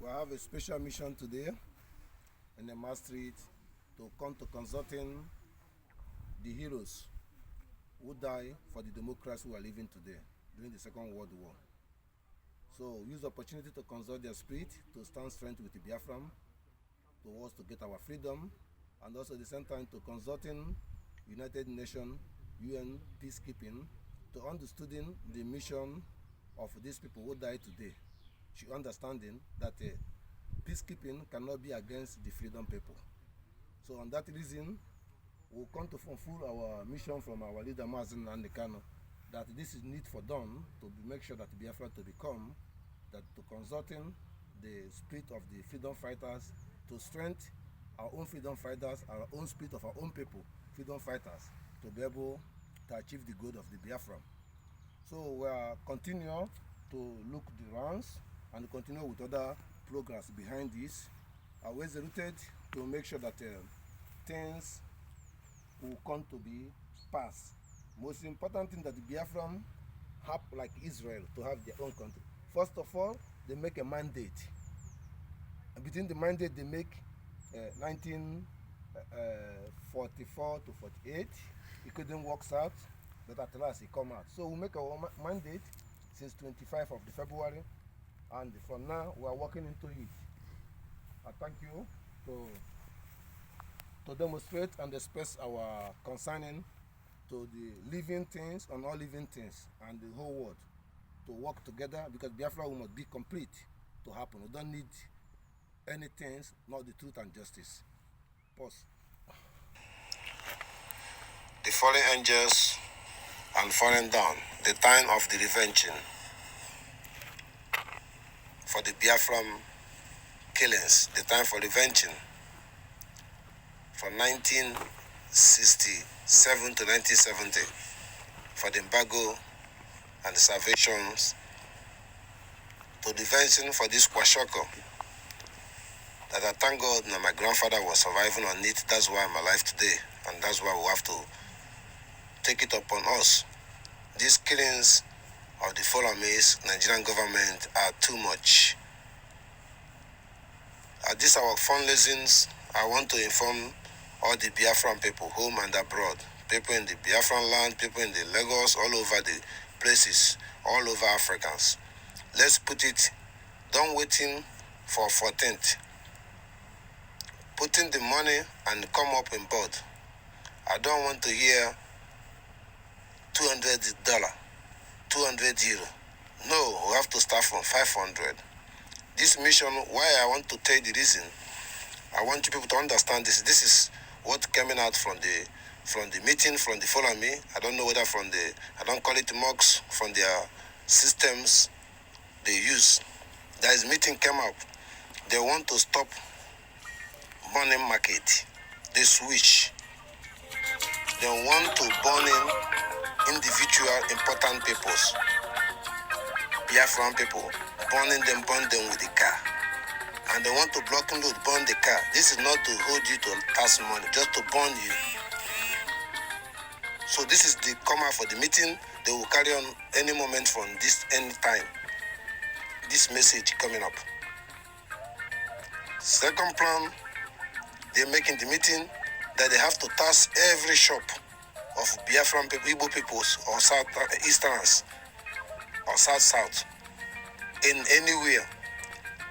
We have a special mission today in the Mass Street to come to consulting the heroes who died for the democracy we are living today during the Second World War. So use the opportunity to consult their spirit, to stand strength with the Biafran, towards to get our freedom, and also at the same time to consulting United Nations, UN peacekeeping, to understanding the mission of these people who died today. Understanding that peacekeeping cannot be against the freedom people. So on that reason, we'll come to fulfill our mission from our leader Mazi Nnamdi Kanu, that this is need for done to make sure that Biafra to become, that to consulting the spirit of the freedom fighters, to strengthen our own freedom fighters, our own spirit of our own people, freedom fighters, to be able to achieve the goal of the Biafra. So we are continue to look the rounds and continue with other programs behind this. Always rooted to make sure that things will come to be passed. Most important thing that the Biafran have, like Israel, to have their own country. First of all, they make a mandate. And between the mandate they make 1944 to 48, it couldn't work out, but at last it come out. So we make our mandate since 25th of February, and from now we are working into it. I thank you to demonstrate and express our concerning to the living things and all living things and the whole world to work together, because Biafra must be complete to happen. We don't need anything, not the truth and justice. Pause. The fallen angels and falling down, the time of the revenging for the Biafran killings, the time for revenging from 1967 to 1970 for the embargo and the salvations, to revenging for this Kwashoko that I thank God that my grandfather was surviving on it. That's why I'm alive today, and that's why we have to take it upon us. These killings of the Folamis, Nigerian government, are too much. At this our fundraisings, I want to inform all the Biafran people, home and abroad, people in the Biafran land, people in the Lagos, all over the places, all over Africans. Let's put it, don't waiting for 14th. Putting the money and come up in board. I don't want to hear $200, 200 euro. No, we have to start from 500. This mission, why I want to tell the reason, I want you people to understand this. This is what coming out from the meeting, from the follow me. I don't know whether from the, I don't call it mocks, from their systems they use. There is meeting came up. They want to stop burning market. They switch. They want to burn in individual important peoples, Biafran people, burn them with the car. And they want to block and burn the car. This is not to hold you to tax money, just to burn you. So this is the come out for the meeting. They will carry on any moment from this any time. This message coming up. Second plan, they make in the meeting that they have to tax every shop of Biafran people, Igbo peoples, or South Easterns, or South, in anywhere,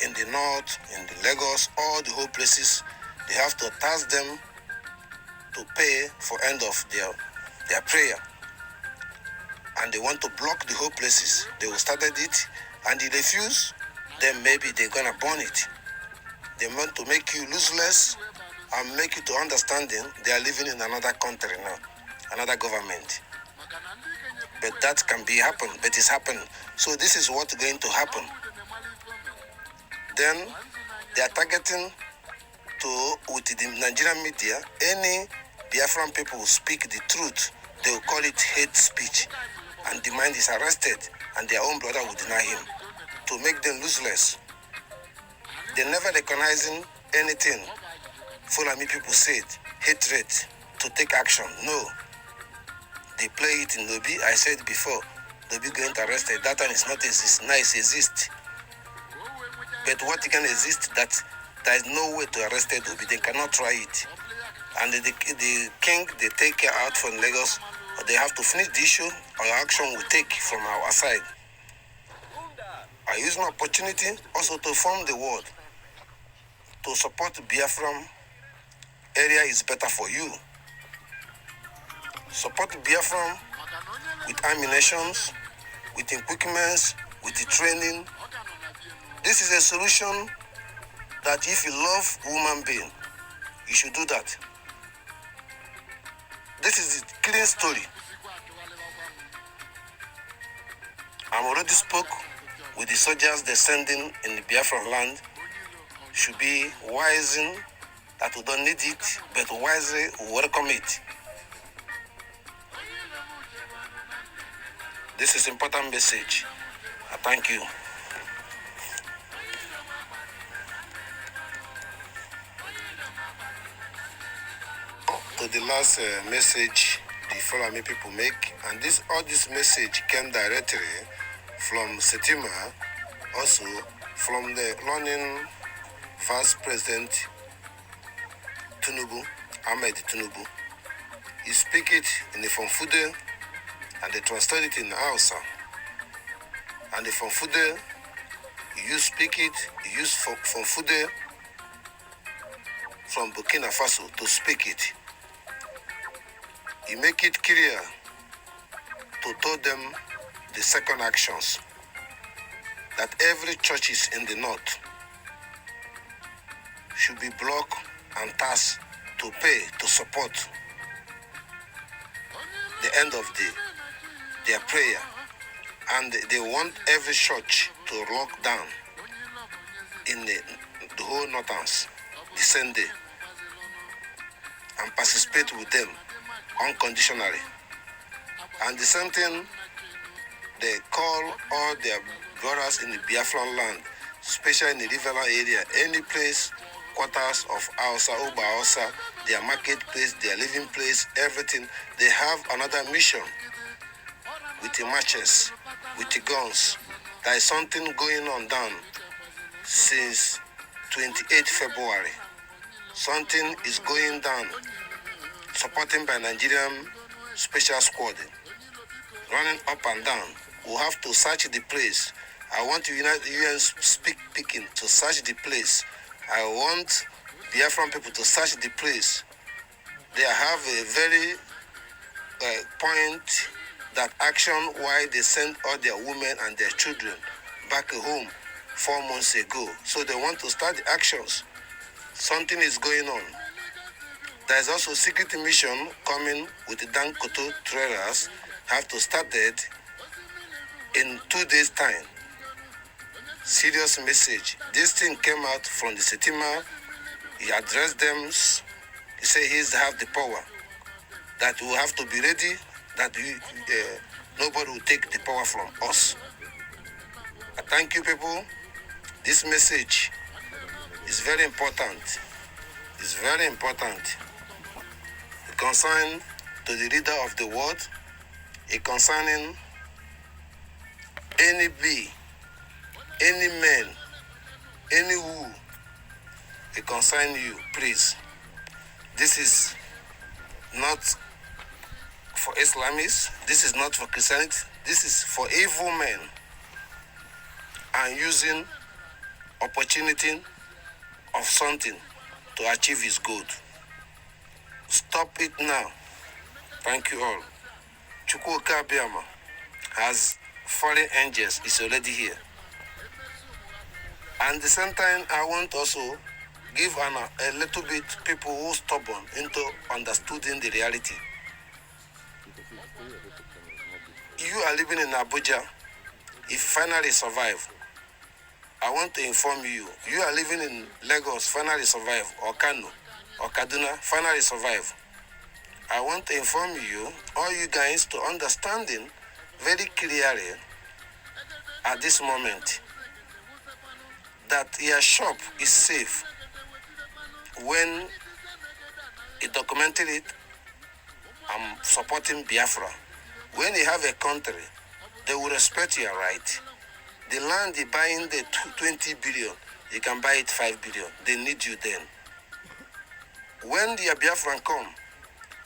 in the north, in the Lagos, all the whole places, they have to tax them to pay for end of their prayer. And they want to block the whole places. They will started it, and they refuse, then maybe they're gonna burn it. They want to make you useless and make you to understanding they are living in another country now, another government. But that can be happen, but it's happened. So this is what's going to happen. Then they are targeting to, with the Nigerian media, any Biafran people who speak the truth, they will call it hate speech. And the man is arrested, and their own brother will deny him, to make them useless. They never recognizing anything Fulani people said, hatred, to take action. No. They play it in Nobi. I said before, Nobi going to arrest it. That one is not exist. Nice exist. But what can exist that there is no way to arrest Obi, they cannot try it. And the king, they take care out from Lagos, or they have to finish the issue, or action we take from our side. I use my opportunity also to inform the world to support the Biafran area is better for you. Support the Biafran with ammunitions, with equipments, with the training. This is a solution that if you love human being, you should do that. This is the clean story. I'm already spoke with the soldiers they're sending in the Biafran land. Should be wising that we don't need it, but wisely welcome it. This is important message. I thank you. To the last message the follow me people make, and all this message came directly from Setima, also from the learning Vice President Tinubu, Ahmed Tinubu. He speak it in the Fonfude and they translate it in Hausa. And the Fonfude, you speak it, you use Fonfude from Burkina Faso to speak it. You make it clear to tell them the second actions that every churches in the north should be blocked and tasked to pay to support the end of their prayer, and they want every church to lock down in the whole northerns the same day and participate with them unconditionally. And the same thing, they call all their brothers in the Biafran land, especially in the riverine area, any place, quarters of Hausa, Oba Hausa, their marketplace, their living place, everything, they have another mission with the matches, with the guns. There is something going on down since 28 February. Something is going down, supported by Nigerian special squad, running up and down. We have to search the place. I want the UN speaking to search the place. I want Biafran people to search the place. They have a very point that action why they sent all their women and their children back home 4 months ago. So they want to start the actions. Something is going on. There is also secret mission coming with the Dankoto trailers. Have to start it in 2 days' time. Serious message. This thing came out from the Setima. He addressed them. He said he have the power. That we have to be ready. That nobody will take the power from us. I thank you, people. This message is very important. It's very important. It concerns to the leader of the world. It concerning any bee, any man, any who. It concerns you, please. This is not for Islamists. This is not for Christianity. This is for evil men and using opportunity of something to achieve his good. Stop it now. Thank you all. Chukwu Okiko Abiama has fallen angels is already here. And at the same time, I want also give a little bit people who stubborn into understanding the reality. You are living in Abuja. If you finally survive, I want to inform you. You are living in Lagos, finally survive, or Kano, or Kaduna, finally survive. I want to inform you, all you guys, to understanding very clearly at this moment that your shop is safe. When it documented it, I'm supporting Biafra. When you have a country, they will respect your right. The land they buying the 20 billion, You can buy it 5 billion. They need you then. When the Biafran come,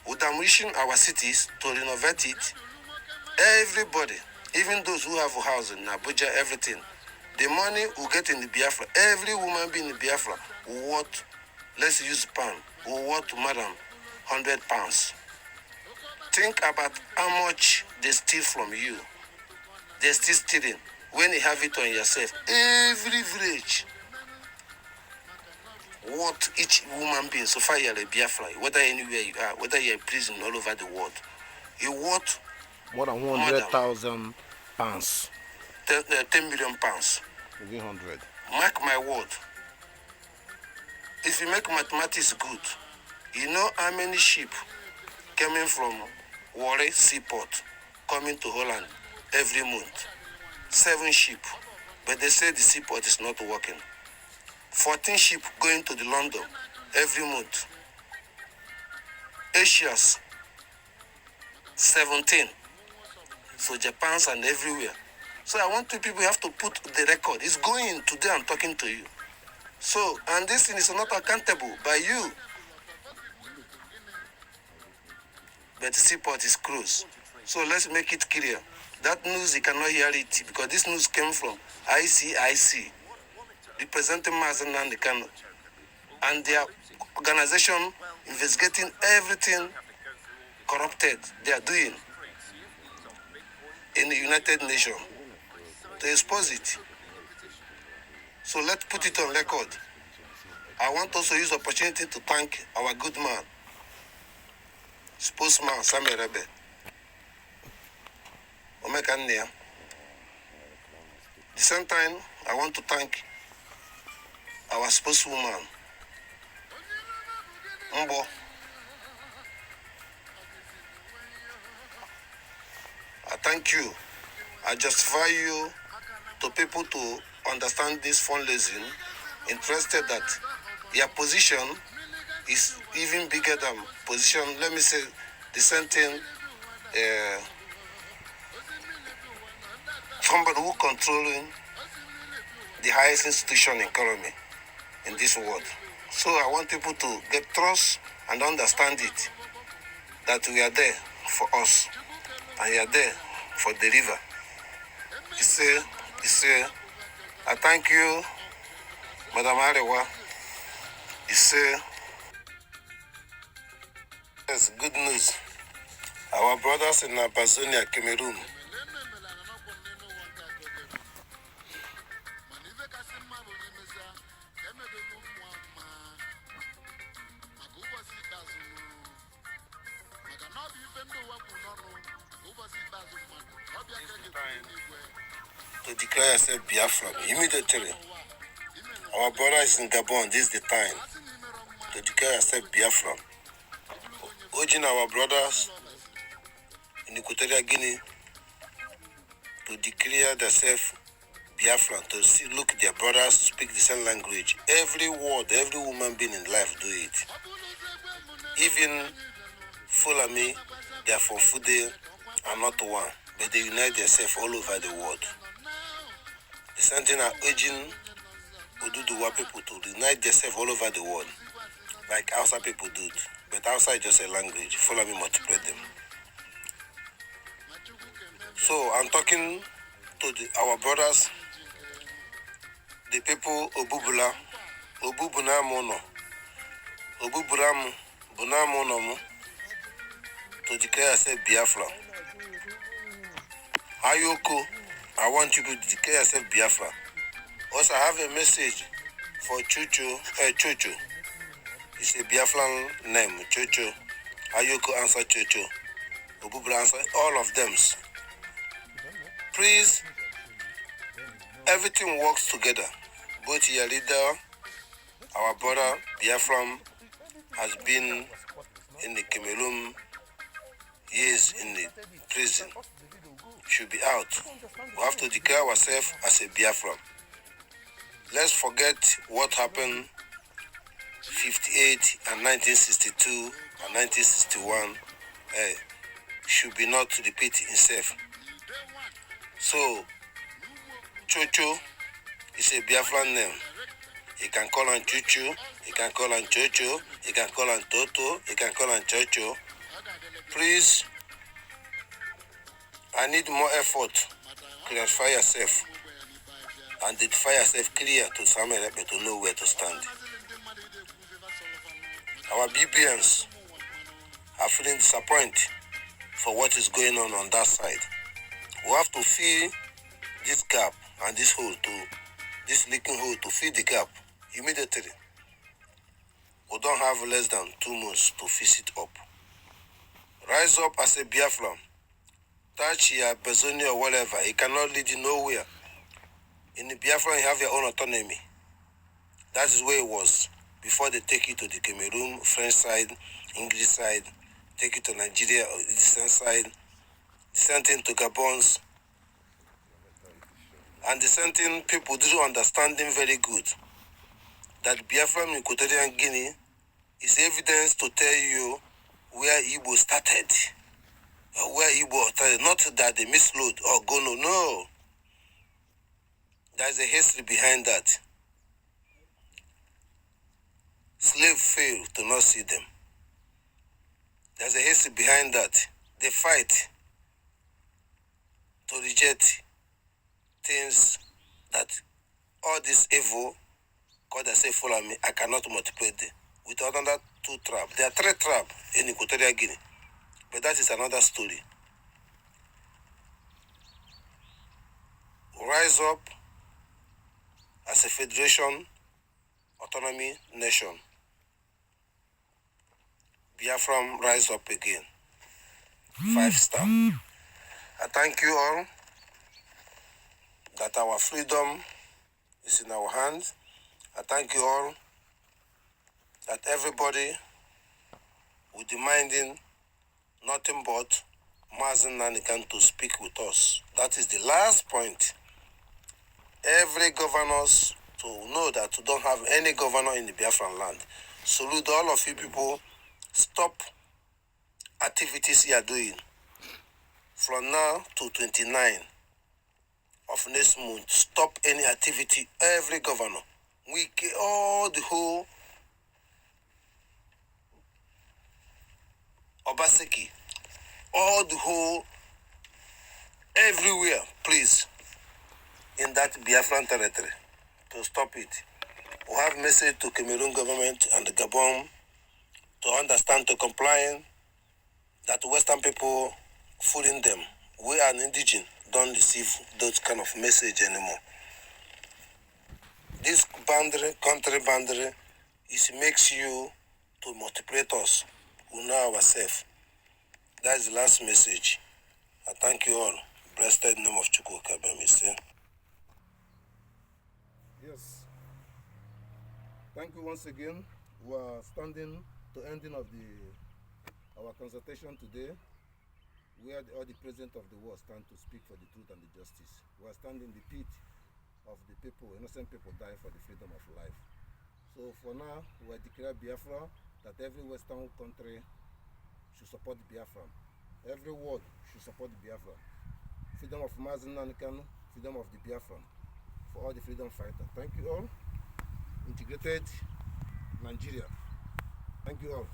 we are wishing our cities to renovate it. Everybody, even those who have a house in Abuja, everything, the money we get in the Biafra, every woman being in the Biafra will worth, let's use pound, will worth to madam 100 pounds. Think about how much they steal from you. They're still stealing. When you have it on yourself, every village, what each woman being, so far you're a Biafra, whether anywhere you are, whether you're in prison all over the world, you worth more than 100,000 pounds. 10 million pounds. 100. Mark my word. If you make mathematics good, you know how many ship coming from Warri seaport coming to Holland every month. 7 ship, but they say the seaport is not working. 14 ship going to the London every month. Asia's 17. So Japan's and everywhere. So I want people have to put the record. It's going today. I'm talking to you. So, and this thing is not accountable by you. But the seaport is closed. So let's make it clear. That news, you cannot hear it because this news came from ICIC, representing Mazi Nnamdi Kanu, and their organization investigating everything corrupted they are doing in the United Nations to expose it. So let's put it on record. I want also use the opportunity to thank our good man, spokesman Samuel Rebe. Omekania. The same time, I want to thank our spokeswoman, Mbo. I thank you. I justify you to people to understand this fundraising, interested that their position is even bigger than position, let me say the same thing, somebody who controlling the highest institution in economy in this world. So I want people to get trust and understand it, that we are there for us and we are there for the river. I thank you, Madame Arewa. Yes, good news. Our brothers in Amazonia, Cameroon, to declare yourself Biafran immediately. Our brothers in Gabon, this is the time to declare yourself Biafran. Urging our brothers in Equatorial Guinea to declare themselves Biafran, to see, look their brothers speak the same language. Every word, every woman being in life do it. Even Fulani, they are from Fude, are not one, but they unite themselves all over the world. The same thing are urging Oduduwa people to unite themselves all over the world, like Hausa people do. But Hausa is just a language. Follow me, multiply them. So I'm talking to our brothers, the people Obubula, Obubunamono, Obuburamu, Bunamonomu, to declare yourself Biafra. Ayoko, I want you to declare yourself Biafra. Also, I have a message for Chocho. It's a Biafran name, Chocho. Ayoko answer Chocho. Obubula answer all of them. Please, everything works together. Both your leader, our brother Biafran, has been in the Cameroon years in the prison. Should be out. We have to declare ourselves as a Biafran. Let's forget what happened 58 and 1962 and 1961. Should be not repeat itself. So, Chocho is a Biafran name. You can call on Chuchu, you can call on Chocho, you can call on Toto, you can call on Chocho. Please, I need more effort. Clarify yourself. And identify yourself clear to someone to know where to stand. Our BBNs are feeling disappointed for what is going on that side. We have to fill this gap and this leaking hole to fill the gap immediately. We don't have less than 2 months to fix it up. Rise up as a Biafran. Touch your Bezoni or whatever. It cannot lead you nowhere. In the Biafra, you have your own autonomy. That is where it was before they take you to the Cameroon, French side, English side, take you to Nigeria, the same side, the same thing to Gabons. And the same thing, people didn't understand them very good. That Biafra in Equatorial Guinea is evidence to tell you where Igbo started. Or where Igbo started. Not that they misload or go no. There's a history behind that. Slaves failed to not see them. There's a history behind that. They fight to reject things that all this evil, God has said, follow me, I cannot multiply them. With another 2 tribes. There are 3 tribes in Equatorial Guinea. But that is another story. Rise up as a federation, autonomy, nation. Biafran, rise up again. 5-star. I thank you all that our freedom is in our hands. I thank you all that everybody will be minding nothing but Mazi Nnamdi Kanu to speak with us. That is the last point. Every governors to know that we don't have any governor in the Biafran land. Salute all of you people. Stop activities you are doing. From now to 29 of next month, stop any activity. Every governor. All the whole Obaseki, all the whole, everywhere, please, in that Biafran territory, to stop it. We have message to Cameroon government and the Gabon to understand, to comply, that Western people fooling them. We are indigenous, don't receive those kind of message anymore. This boundary, country boundary, makes you to multiply us. We know ourselves. That is the last message. I thank you all. Blessed name of Chukwu Okiko Abiama. Yes. Thank you once again. We are standing to ending of our consultation today, where all the president of the world stand to speak for the truth and the justice. We are standing in the pit of the people, innocent people die for the freedom of life. So for now, we are declaring Biafra, that every Western country should support the Biafra. Every world should support the Biafra. Freedom of Mazi Nnamdi Kanu, freedom of the Biafra, for all the freedom fighters. Thank you all. Integrated Nigeria. Thank you all.